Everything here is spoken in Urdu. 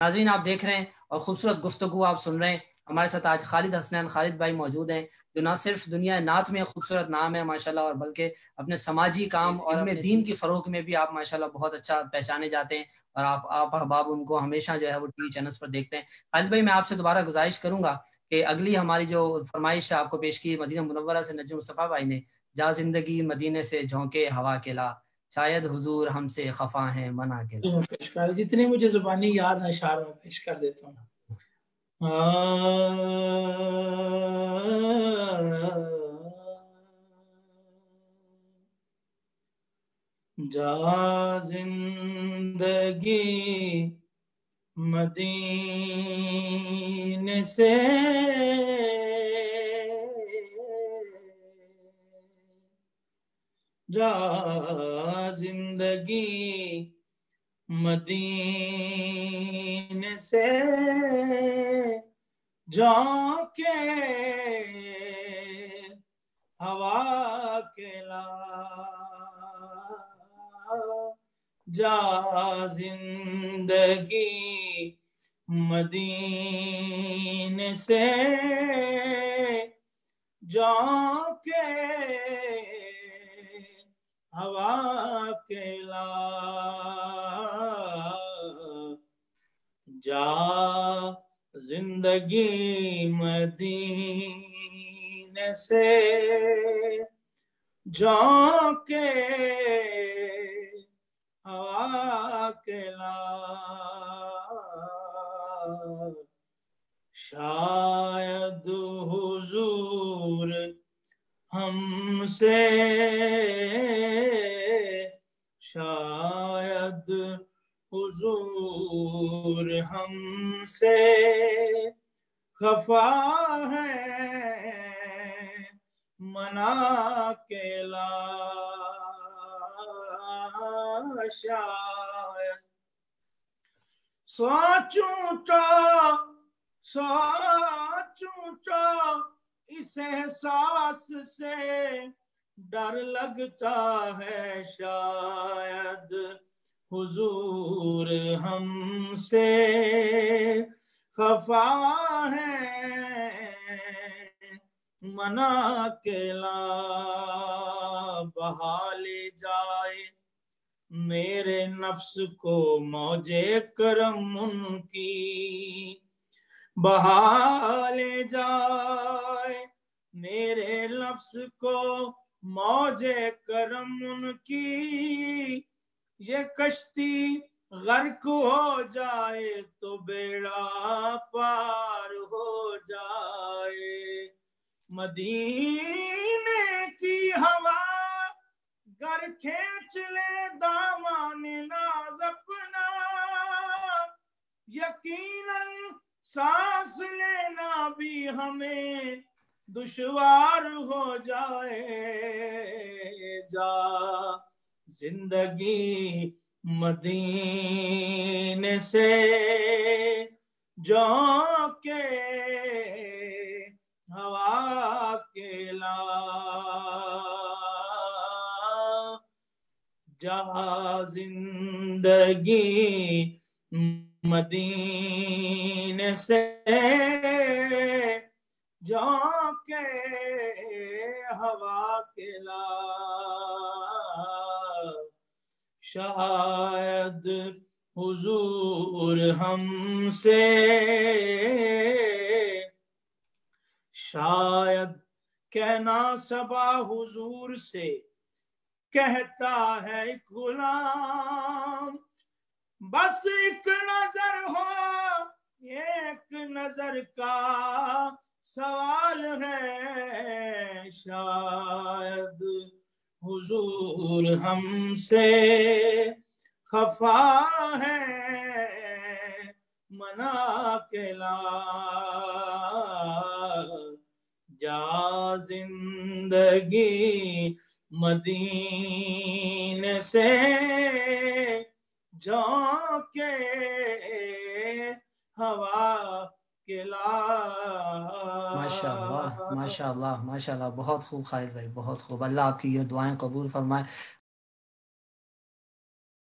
ناظرین آپ دیکھ رہے ہیں اور خوبصورت گفتگو آپ سن رہے ہیں. ہمارے ساتھ آج خالد حسنین خالد بھائی موجود ہیں جو نہ صرف دنیا نعت میں خوبصورت نام ہے ماشاءاللہ اور بلکہ اپنے سماجی کام اور اپنے دین کی فروغ میں بھی آپ ماشاءاللہ بہت اچھا پہچانے جاتے ہیں اور آپ احباب ان کو ہمیشہ جو ہے وہ ٹی وی چینلز پر دیکھتے ہیں. خالد بھائی میں آپ سے دوبارہ گزارش کروں گا کہ اگلی ہماری جو فرمائش آپ کو پیش کی مدینہ منورہ سے نجم مصطفیٰ بھائی نے، جا زندگی مدینے سے جھونکے ہوا کے لا، شاید حضور ہم سے خفا ہیں منا کے لا. جتنے مجھے زبانی یاد ہیں اشعار میں پیش کر دیتا ہوں. جا زندگی مدینے سے جا زندگی مدینے سے جھونکے ہوا کے لا، جا زندگی مدینے سے جھونکے ہوا کے لا، جا زندگی مدینے سے جھونکے ہوا کے لا، شاید حضور ہم سے شاید حضور ہم سے خفا ہے منا کے لا، شاید سوچوں تو اس احساس سے ڈر لگتا ہے، شاید حضور ہم سے خفا ہے منا کے لا، بہا لے جائے میرے نفس کو موج کرم ان کی، بہا لے جائے میرے نفس کو موج کرم ان کی، یہ کشتی غرق ہو جائے تو بیڑا پار ہو جائے، مدینے کی ہوا گر کھینچ لے دامان ناز اپنا، یقیناً سانس لینا بھی ہمیں دشوار ہو جائے، جا زندگی مدینے سے جھونکے ہوا کے لا، جا زندگی مدینے سے جھونکے ہوا کے لا، شاید حضور ہم سے شاید کہنا صبا حضور سے کہتا ہے ایک غلام، بس ایک نظر ہو ایک نظر کا سوال ہے، شاید حضور ہم سے خفا ہے منا کے لا، جا زندگی مدینے سے جھونکے ہوا کے لا. ماشاء اللہ ماشاء اللہ ماشاء اللہ، بہت خوب خالد بھائی، بہت خوب. اللہ آپ کی یہ دعائیں قبول فرمائے.